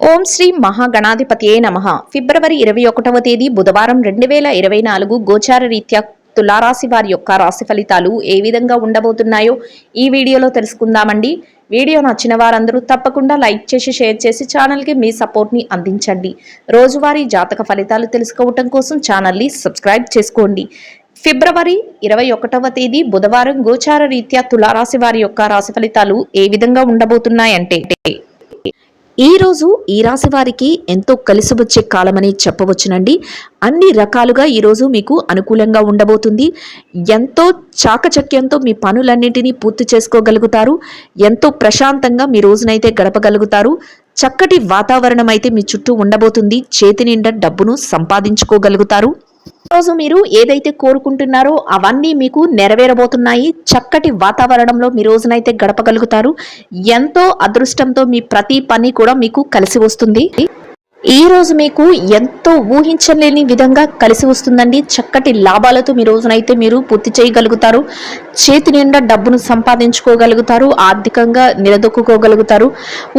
ఓం శ్రీ మహాగణాధిపతియే నమః. ఫిబ్రవరి 21వ తేదీ బుధవారం 2024 గోచార రీత్యా తులారాశి వారి యొక్క రాశి ఫలితాలు ఏ విధంగా ఉండబోతున్నాయో ఈ వీడియోలో తెలుసుకుందామండి. వీడియో నచ్చిన వారందరూ తప్పకుండా లైక్ చేసి షేర్ చేసి ఛానల్కి మీ సపోర్ట్ని అందించండి. రోజువారీ జాతక ఫలితాలు తెలుసుకోవటం కోసం ఛానల్ని సబ్స్క్రైబ్ చేసుకోండి. ఫిబ్రవరి 21వ తేదీ బుధవారం గోచార రీత్యా తులారాశి వారి యొక్క రాశి ఫలితాలు ఏ విధంగా ఉండబోతున్నాయంటే, ఈ రోజు ఈ రాశి వారికి ఎంతో కలిసి వచ్చే కాలమని చెప్పవచ్చునండి. అన్ని రకాలుగా ఈరోజు మీకు అనుకూలంగా ఉండబోతుంది. ఎంతో చాకచక్యంతో మీ పనులన్నింటినీ పూర్తి చేసుకోగలుగుతారు. ఎంతో ప్రశాంతంగా మీ రోజునైతే గడపగలుగుతారు. చక్కటి వాతావరణం అయితే మీ చుట్టూ ఉండబోతుంది. చేతి నిండా డబ్బును సంపాదించుకోగలుగుతారు. రోజు మీరు ఏదైతే కోరుకుంటున్నారో అవన్నీ మీకు నెరవేరబోతున్నాయి. చక్కటి వాతావరణంలో మీ రోజునైతే గడపగలుగుతారు. ఎంతో అదృష్టంతో మీ ప్రతి పని కూడా మీకు కలిసి వస్తుంది. ఈ రోజు మీకు ఎంతో ఊహించలేని విధంగా కలిసి వస్తుందండి. చక్కటి లాభాలతో మీ రోజునైతే మీరు పూర్తి చేయగలుగుతారు. చేతి నిండా డబ్బును సంపాదించుకోగలుగుతారు. ఆర్థికంగా నిలదొక్కుకోగలుగుతారు.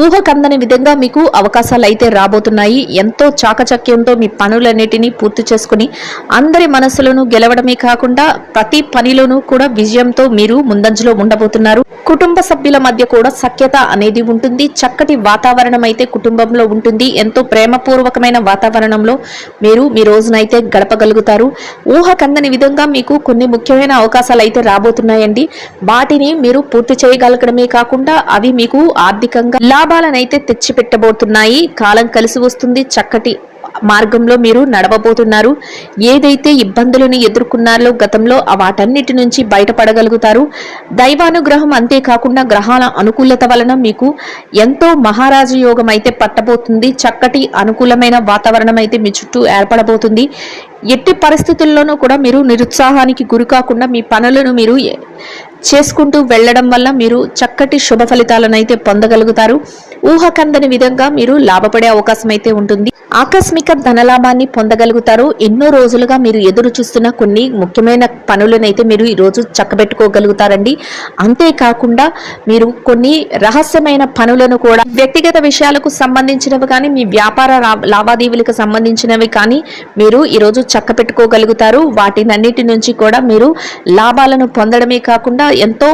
ఊహకందని విధంగా మీకు అవకాశాలు అయితే రాబోతున్నాయి. ఎంతో చాకచక్యంతో మీ పనులన్నిటినీ పూర్తి చేసుకుని అందరి మనసులను గెలవడమే కాకుండా ప్రతి పనిలోనూ కూడా విజయంతో మీరు ముందంజలో ఉండబోతున్నారు. కుటుంబ సభ్యుల మధ్య కూడా సఖ్యత అనేది ఉంటుంది. చక్కటి వాతావరణం అయితే కుటుంబంలో ఉంటుంది. ఎంతో ప్రేమపూర్వకమైన వాతావరణంలో మీరు మీ రోజునైతే గడపగలుగుతారు. ఊహకందని విధంగా మీకు కొన్ని ముఖ్యమైన అవకాశాలు అయితే రాబోతున్నాయండి. వాటిని మీరు పూర్తి చేయగలగడమే కాకుండా అవి మీకు ఆర్థికంగా లాభాలనైతే తెచ్చిపెట్టబోతున్నాయి. కాలం కలిసి వస్తుంది. చక్కటి మార్గంలో మీరు నడవబోతున్నారు. ఏదైతే ఇబ్బందులను ఎదుర్కొన్నారో గతంలో వాటన్నిటి నుంచి బయటపడగలుగుతారు. దైవానుగ్రహం అంతేకాకుండా గ్రహాల అనుకూలత వలన మీకు ఎంతో మహారాజు యోగం అయితే పట్టబోతుంది. చక్కటి అనుకూలమైన వాతావరణం అయితే మీ చుట్టూ ఏర్పడబోతుంది. ఎట్టి పరిస్థితుల్లోనూ కూడా మీరు నిరుత్సాహానికి గురి కాకుండా మీ పనులను మీరు చేసుకుంటూ వెళ్ళడం వల్ల మీరు చక్కటి శుభ ఫలితాలను అయితే పొందగలుగుతారు. ఊహకందని విధంగా మీరు లాభపడే అవకాశం అయితే ఉంటుంది. ఆకస్మిక ధనలాభాన్ని పొందగలుగుతారు. ఎన్నో రోజులుగా మీరు ఎదురు చూస్తున్న కొన్ని ముఖ్యమైన పనులనైతే మీరు ఈరోజు చక్కబెట్టుకోగలుగుతారండి. అంతేకాకుండా మీరు కొన్ని రహస్యమైన పనులను కూడా వ్యక్తిగత విషయాలకు సంబంధించినవి కానీ మీ వ్యాపార లావాదేవీలకు సంబంధించినవి కానీ మీరు ఈరోజు చక్కబెట్టుకోగలుగుతారు. వాటినన్నిటి నుంచి కూడా మీరు లాభాలను పొందడమే కాకుండా ఎంతో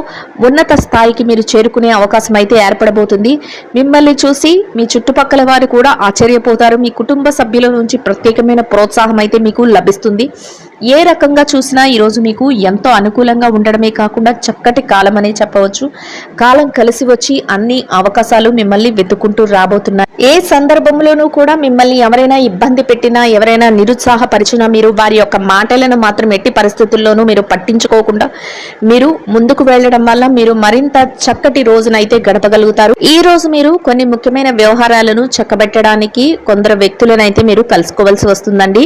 ఉన్నత స్థాయికి మీరు చేరుకునే అవకాశం అయితే ఏర్పడబోతుంది. మిమ్మల్ని చూసి మీ చుట్టుపక్కల వారు కూడా ఆశ్చర్యపోతారు. మీ కుటుంబ సభ్యుల నుంచి ప్రత్యేకమైన ప్రోత్సాహం అయితే మీకు లభిస్తుంది. ఏ రకంగా చూసినా ఈరోజు మీకు ఎంతో అనుకూలంగా ఉండడమే కాకుండా చక్కటి కాలం అనే చెప్పవచ్చు. కాలం కలిసి వచ్చి అన్ని అవకాశాలు మిమ్మల్ని వెతుక్కుంటూ రాబోతున్నాయి. ఏ సందర్భంలోనూ కూడా మిమ్మల్ని ఎవరైనా ఇబ్బంది పెట్టినా, ఎవరైనా నిరుత్సాహపరిచినా మీరు వారి యొక్క మాటలను మాత్రం ఎట్టి పరిస్థితుల్లోనూ మీరు పట్టించుకోకుండా మీరు ముందుకు వెళ్ళడం వల్ల మీరు మరింత చక్కటి రోజునైతే గడపగలుగుతారు. ఈ రోజు మీరు కొన్ని ముఖ్యమైన వ్యవహారాలను చక్కబెట్టడానికి కొందరు వ్యక్తులనైతే మీరు కలుసుకోవాల్సి వస్తుందండి.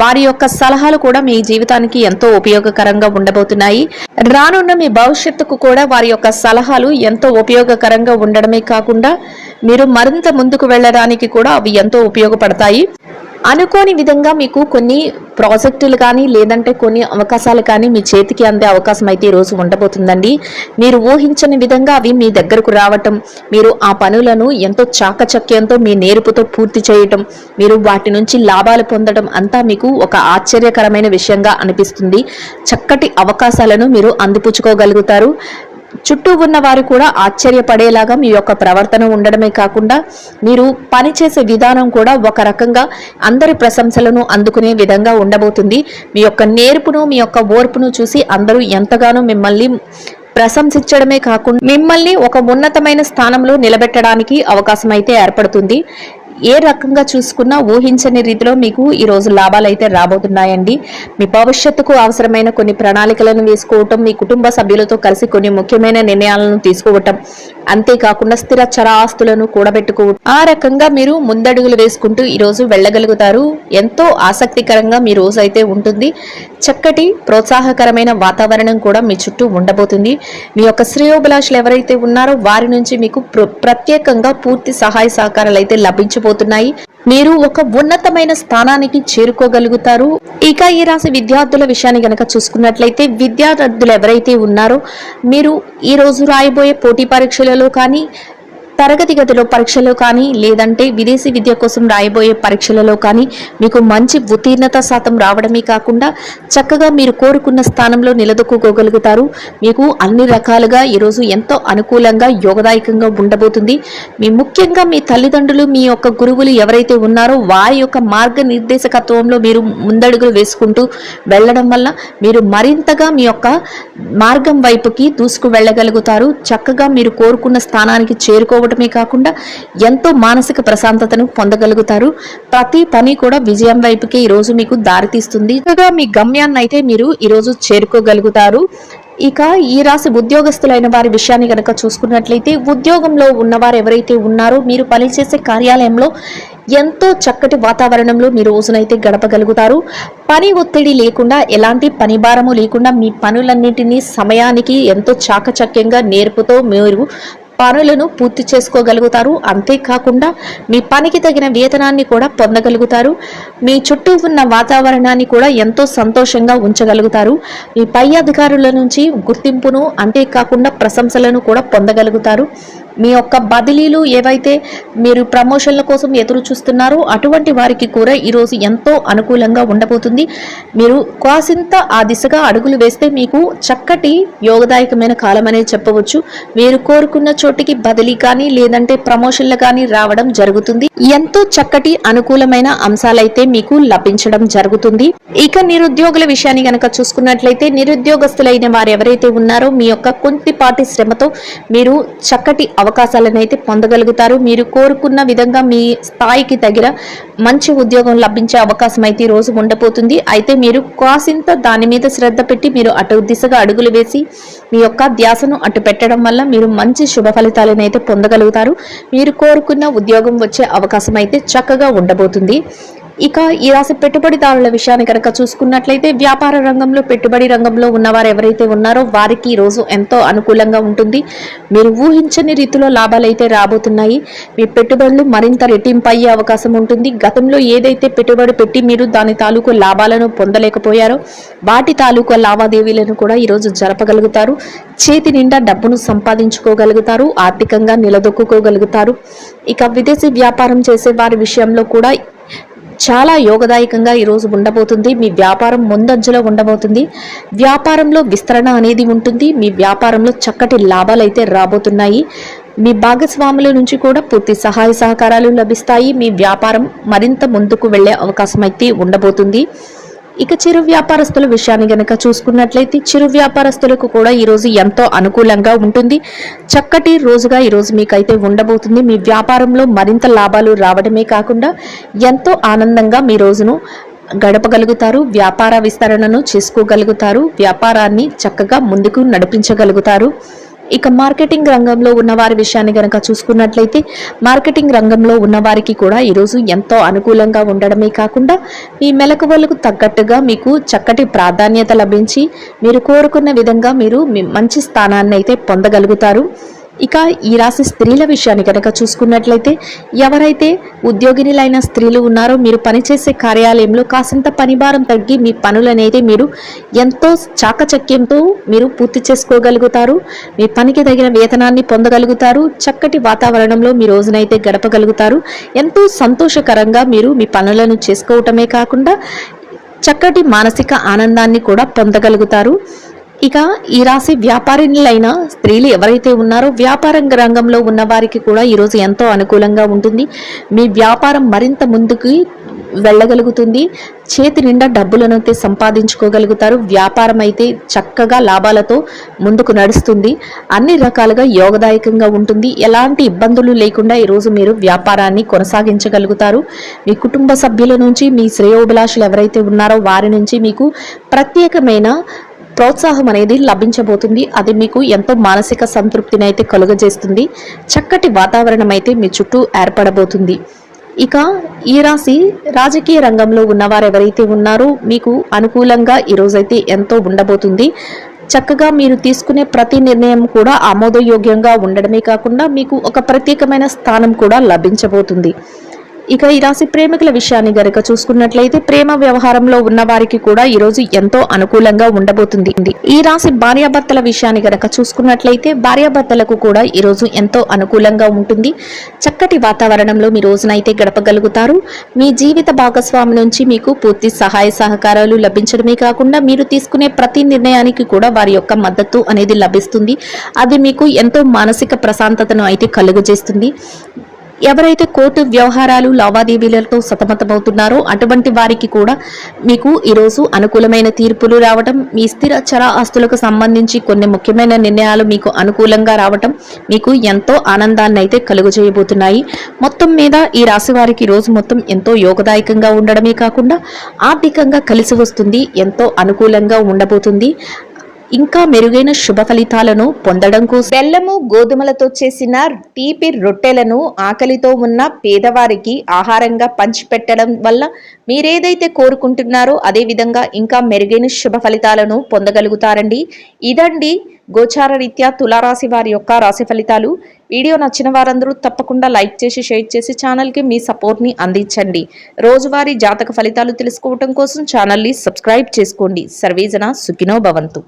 వారి యొక్క సలహాలు కూడా మీ జీవితానికి ఎంతో ఉపయోగకరంగా ఉండబోతున్నాయి. రానున్న మీ భవిష్యత్తుకు కూడా వారి యొక్క సలహాలు ఎంతో ఉపయోగకరంగా ఉండడమే కాకుండా మీరు మరింత ముందుకు వెళ్ళడానికి కూడా అవి ఎంతో ఉపయోగపడతాయి. అనుకోని విధంగా మీకు కొన్ని ప్రాజెక్టులు కానీ లేదంటే కొన్ని అవకాశాలు కానీ మీ చేతికి అందే అవకాశం అయితే ఈరోజు ఉండబోతుందండి. మీరు ఊహించని విధంగా అవి మీ దగ్గరకు రావటం, మీరు ఆ పనులను ఎంతో చాకచక్యంతో మీ నేర్పుతో పూర్తి చేయటం, మీరు వాటి నుంచి లాభాలు పొందడం అంతా మీకు ఒక ఆశ్చర్యకరమైన విషయంగా అనిపిస్తుంది. చక్కటి అవకాశాలను మీరు అందిపుచ్చుకోగలుగుతారు. చుట్టూ ఉన్న వారు కూడా ఆశ్చర్యపడేలాగా మీ యొక్క ప్రవర్తన ఉండడమే కాకుండా మీరు పనిచేసే విధానం కూడా ఒక రకంగా అందరి ప్రశంసలను అందుకునే విధంగా ఉండబోతుంది. మీ యొక్క నేర్పును, మీ యొక్క ఓర్పును చూసి అందరూ ఎంతగానో మిమ్మల్ని ప్రశంసించడమే కాకుండా మిమ్మల్ని ఒక ఉన్నతమైన స్థానంలో నిలబెట్టడానికి అవకాశం అయితే ఏర్పడుతుంది. ఏ రకంగా చూసుకున్నా ఊహించని రీతిలో మీకు ఈరోజు లాభాలు అయితే రాబోతున్నాయండి. మీ భవిష్యత్తుకు అవసరమైన కొన్ని ప్రణాళికలను వేసుకోవటం, మీ కుటుంబ సభ్యులతో కలిసి కొన్ని ముఖ్యమైన నిర్ణయాలను తీసుకోవటం, అంతేకాకుండా స్థిర చరాస్తులను కూడబెట్టుకోవటం, ఆ రకంగా మీరు ముందడుగులు వేసుకుంటూ ఈరోజు వెళ్ళగలుగుతారు. ఎంతో ఆసక్తికరంగా మీ రోజు అయితే ఉంటుంది. చక్కటి ప్రోత్సాహకరమైన వాతావరణం కూడా మీ చుట్టూ ఉండబోతుంది. మీ యొక్క శ్రేయోభిలాషులు ఎవరైతే ఉన్నారో వారి నుంచి మీకు ప్రత్యేకంగా పూర్తి సహాయ సహకారాలు అయితే లభించబోతున్నాయి. మీరు ఒక ఉన్నతమైన స్థానానికి చేరుకోగలుగుతారు. ఇక ఈ రాశి విద్యార్థుల విషయాన్ని గనక చూసుకున్నట్లయితే విద్యార్థులు ఎవరైతే ఉన్నారో మీరు ఈ రోజు రాయబోయే పోటీ పరీక్షలలో కానీ తరగతి గదిలో పరీక్షలో కానీ లేదంటే విదేశీ విద్య కోసం రాయబోయే పరీక్షలలో కానీ మీకు మంచి ఉత్తీర్ణత శాతం రావడమే కాకుండా చక్కగా మీరు కోరుకున్న స్థానంలో నిలదొక్కుకోగలుగుతారు. మీకు అన్ని రకాలుగా ఈరోజు ఎంతో అనుకూలంగా యోగదాయకంగా ఉండబోతుంది. ముఖ్యంగా మీ తల్లిదండ్రులు మీ యొక్క గురువులు ఎవరైతే ఉన్నారో వారి యొక్క మార్గనిర్దేశకత్వంలో మీరు ముందడుగులు వేసుకుంటూ వెళ్ళడం వల్ల మీరు మరింతగా మీ యొక్క మార్గం వైపుకి దూసుకు వెళ్ళగలుగుతారు. చక్కగా మీరు కోరుకున్న స్థానానికి చేరుకోవడమే కాకుండా ఎంతో మానసిక ప్రశాంతతను పొందగలుగుతారు. ప్రతి పని కూడా విజయం వైపుకే ఈరోజు మీకు దారితీస్తుంది. చక్కగా మీ గమ్యాన్ని అయితే మీరు ఈరోజు చేరుకోగలుగుతారు. ఇక ఈ రాశి ఉద్యోగస్తులైన వారి విషయాన్ని కనుక చూసుకున్నట్లయితే ఉద్యోగంలో ఉన్నవారు ఎవరైతే ఉన్నారో మీరు పనిచేసే కార్యాలయంలో ఎంతో చక్కటి వాతావరణంలో మీరు రోజునైతే గడపగలుగుతారు. పని ఒత్తిడి లేకుండా ఎలాంటి పని భారము లేకుండా మీ పనులన్నింటినీ సమయానికి ఎంతో చాకచక్యంగా నేర్పుతో మీరు పనులను పూర్తి చేసుకోగలుగుతారు. అంతేకాకుండా మీ పనికి తగిన వేతనాన్ని కూడా పొందగలుగుతారు. మీ చుట్టూ ఉన్న వాతావరణాన్ని కూడా ఎంతో సంతోషంగా ఉంచగలుగుతారు. మీ పై అధికారుల నుంచి గుర్తింపును అంతేకాకుండా ప్రశంసలను కూడా పొందగలుగుతారు. మీ యొక్క బదిలీలు ఏవైతే మీరు ప్రమోషన్ల కోసం ఎదురు చూస్తున్నారో అటువంటి వారికి కూడా ఈరోజు ఎంతో అనుకూలంగా ఉండబోతుంది. మీరు కాసింత ఆ దిశగా అడుగులు వేస్తే మీకు చక్కటి యోగదాయకమైన కాలం అనేది చెప్పవచ్చు. మీరు కోరుకున్న చోటికి బదిలీ కానీ లేదంటే ప్రమోషన్లు కానీ రావడం జరుగుతుంది. ఎంతో చక్కటి అనుకూలమైన అంశాలైతే మీకు లభించడం జరుగుతుంది. ఇక నిరుద్యోగుల విషయాన్ని గనక చూసుకున్నట్లయితే నిరుద్యోగస్తులైన వారు ఎవరైతే ఉన్నారో మీ యొక్క కొద్దిపాటి శ్రమతో మీరు చక్కటి అవకాశాలను అయితే పొందగలుగుతారు. మీరు కోరుకున్న విధంగా మీ స్థాయికి తగిన మంచి ఉద్యోగం లభించే అవకాశం అయితే ఈ రోజు ఉండబోతుంది. అయితే మీరు కాసింత దాని మీద శ్రద్ధ పెట్టి మీరు అటు దిశగా అడుగులు వేసి మీ యొక్క ధ్యాసను అటు పెట్టడం వల్ల మీరు మంచి శుభ ఫలితాలను అయితే పొందగలుగుతారు. మీరు కోరుకున్న ఉద్యోగం వచ్చే అవకాశం అయితే చక్కగా ఉండబోతుంది. ఇక ఈ రాశి పెట్టుబడిదారుల విషయాన్ని కనుక చూసుకున్నట్లయితే వ్యాపార రంగంలో పెట్టుబడి రంగంలో ఉన్నవారు ఎవరైతే ఉన్నారో వారికి ఈ రోజు ఎంతో అనుకూలంగా ఉంటుంది. మీరు ఊహించని రీతిలో లాభాలు అయితే రాబోతున్నాయి. మీ పెట్టుబడులు మరింత రెట్టింపు అయ్యే అవకాశం ఉంటుంది. గతంలో ఏదైతే పెట్టుబడి పెట్టి మీరు దాని తాలూకు లాభాలను పొందలేకపోయారో వాటి తాలూకు లావాదేవీలను కూడా ఈరోజు జరపగలుగుతారు. చేతి నిండా డబ్బును సంపాదించుకోగలుగుతారు. ఆర్థికంగా నిలదొక్కుకోగలుగుతారు. ఇక విదేశీ వ్యాపారం చేసే వారి విషయంలో కూడా చాలా యోగదాయకంగా ఈరోజు ఉండబోతుంది. మీ వ్యాపారం ముందంజలో ఉండబోతుంది. వ్యాపారంలో విస్తరణ అనేది ఉంటుంది. మీ వ్యాపారంలో చక్కటి లాభాలు అయితే రాబోతున్నాయి. మీ భాగస్వాముల నుంచి కూడా పూర్తి సహాయ సహకారాలు లభిస్తాయి. మీ వ్యాపారం మరింత ముందుకు వెళ్లే అవకాశం అయితే ఉండబోతుంది. ఇక చిరు వ్యాపారస్తుల విషయాన్ని గనక చూసుకున్నట్లయితే చిరు వ్యాపారస్తులకు కూడా ఈరోజు ఎంతో అనుకూలంగా ఉంటుంది. చక్కటి రోజుగా ఈరోజు మీకైతే ఉండబోతుంది. మీ వ్యాపారంలో మరింత లాభాలు రావడమే కాకుండా ఎంతో ఆనందంగా మీ రోజును గడపగలుగుతారు. వ్యాపార విస్తరణను చేసుకోగలుగుతారు. వ్యాపారాన్ని చక్కగా ముందుకు నడిపించగలుగుతారు. ఇక మార్కెటింగ్ రంగంలో ఉన్న వారి విషయాన్ని గనక చూసుకున్నట్లయితే మార్కెటింగ్ రంగంలో ఉన్న వారికి కూడా ఈరోజు ఎంతో అనుకూలంగా ఉండడమే కాకుండా మీ మెలకువలకు తగ్గట్టుగా మీకు చక్కటి ప్రాధాన్యత లభించి మీరు కోరుకున్న విధంగా మీరు మంచి స్థానాన్ని అయితే పొందగలుగుతారు. ఇక ఈ రాశి స్త్రీల విషయాన్ని కనుక చూసుకున్నట్లయితే ఎవరైతే ఉద్యోగినులైన స్త్రీలు ఉన్నారో మీరు పనిచేసే కార్యాలయంలో కాసింత పనిభారం తగ్గి మీ పనులనేది మీరు ఎంతో చాకచక్యంతో మీరు పూర్తి చేసుకోగలుగుతారు. మీ పనికి తగిన వేతనాన్ని పొందగలుగుతారు. చక్కటి వాతావరణంలో మీ రోజునైతే గడపగలుగుతారు. ఎంతో సంతోషకరంగా మీరు మీ పనులను చేసుకోవటమే కాకుండా చక్కటి మానసిక ఆనందాన్ని కూడా పొందగలుగుతారు. ఇక ఈ రాశి వ్యాపారిణులైన స్త్రీలు ఎవరైతే ఉన్నారో వ్యాపార రంగంలో ఉన్న వారికి కూడా ఈరోజు ఎంతో అనుకూలంగా ఉంటుంది. మీ వ్యాపారం మరింత ముందుకు వెళ్ళగలుగుతుంది. చేతి నిండా డబ్బులను అయితే సంపాదించుకోగలుగుతారు. వ్యాపారం అయితే చక్కగా లాభాలతో ముందుకు నడుస్తుంది. అన్ని రకాలుగా యోగదాయకంగా ఉంటుంది. ఎలాంటి ఇబ్బందులు లేకుండా ఈరోజు మీరు వ్యాపారాన్ని కొనసాగించగలుగుతారు. మీ కుటుంబ సభ్యుల నుంచి మీ శ్రేయోభిలాషులు ఎవరైతే ఉన్నారో వారి నుంచి మీకు ప్రత్యేకమైన ప్రోత్సాహం అనేది లభించబోతుంది. అది మీకు ఎంతో మానసిక సంతృప్తిని అయితే కలుగజేస్తుంది. చక్కటి వాతావరణం అయితే మీ చుట్టూ ఏర్పడబోతుంది. ఇక ఈ రాశి రాజకీయ రంగంలో ఉన్నవారు ఎవరైతే ఉన్నారో మీకు అనుకూలంగా ఈరోజైతే ఎంతో ఉండబోతుంది. చక్కగా మీరు తీసుకునే ప్రతి నిర్ణయం కూడా ఆమోదయోగ్యంగా ఉండడమే కాకుండా మీకు ఒక ప్రత్యేకమైన స్థానం కూడా లభించబోతుంది. ఇక ఈ రాశి ప్రేమికుల విషయాన్ని గనక చూసుకున్నట్లయితే ప్రేమ వ్యవహారంలో ఉన్న వారికి కూడా ఈ రోజు ఎంతో అనుకూలంగా ఉండబోతుంది. ఈ రాశి భార్యాభర్తల విషయాన్ని గనక చూసుకున్నట్లయితే భార్యాభర్తలకు కూడా ఈ రోజు ఎంతో అనుకూలంగా ఉంటుంది. చక్కటి వాతావరణంలో మీ రోజునైతే గడపగలుగుతారు. మీ జీవిత భాగస్వామి నుంచి మీకు పూర్తి సహాయ సహకారాలు లభించడమే కాకుండా మీరు తీసుకునే ప్రతి నిర్ణయానికి కూడా వారి యొక్క మద్దతు అనేది లభిస్తుంది. అది మీకు ఎంతో మానసిక ప్రశాంతతను అయితే కలుగజేస్తుంది. ఎవరైతే కోర్టు వ్యవహారాలు లావాదేవీలతో సతమతమవుతున్నారో అటువంటి వారికి కూడా మీకు ఈరోజు అనుకూలమైన తీర్పులు రావటం, మీ స్థిర చర ఆస్తులకు సంబంధించి కొన్ని ముఖ్యమైన నిర్ణయాలు మీకు అనుకూలంగా రావటం మీకు ఎంతో ఆనందాన్ని అయితే కలుగజేయబోతున్నాయి. మొత్తం మీద ఈ రాశి వారికి రోజు మొత్తం ఎంతో యోగదాయకంగా ఉండడమే కాకుండా ఆర్థికంగా కలిసి వస్తుంది, ఎంతో అనుకూలంగా ఉండబోతుంది. ఇంకా మెరుగైన శుభ ఫలితాలను పొందడం కోసం బెల్లము గోధుమలతో చేసిన తీపి రొట్టెలను ఆకలితో ఉన్న పేదవారికి ఆహారంగా పంచిపెట్టడం వల్ల మీరేదైతే కోరుకుంటున్నారో అదే విధంగా ఇంకా మెరుగైన శుభ ఫలితాలను పొందగలుగుతారండి. ఇదండి గోచార రీత్యా తులారాశి వారి యొక్క రాశి ఫలితాలు. వీడియో నచ్చిన వారందరూ తప్పకుండా లైక్ చేసి షేర్ చేసి ఛానల్కి మీ సపోర్ట్ని అందించండి. రోజువారీ జాతక ఫలితాలు తెలుసుకోవడం కోసం ఛానల్ని సబ్స్క్రైబ్ చేసుకోండి. సర్వేజన సుఖినో భవంతు.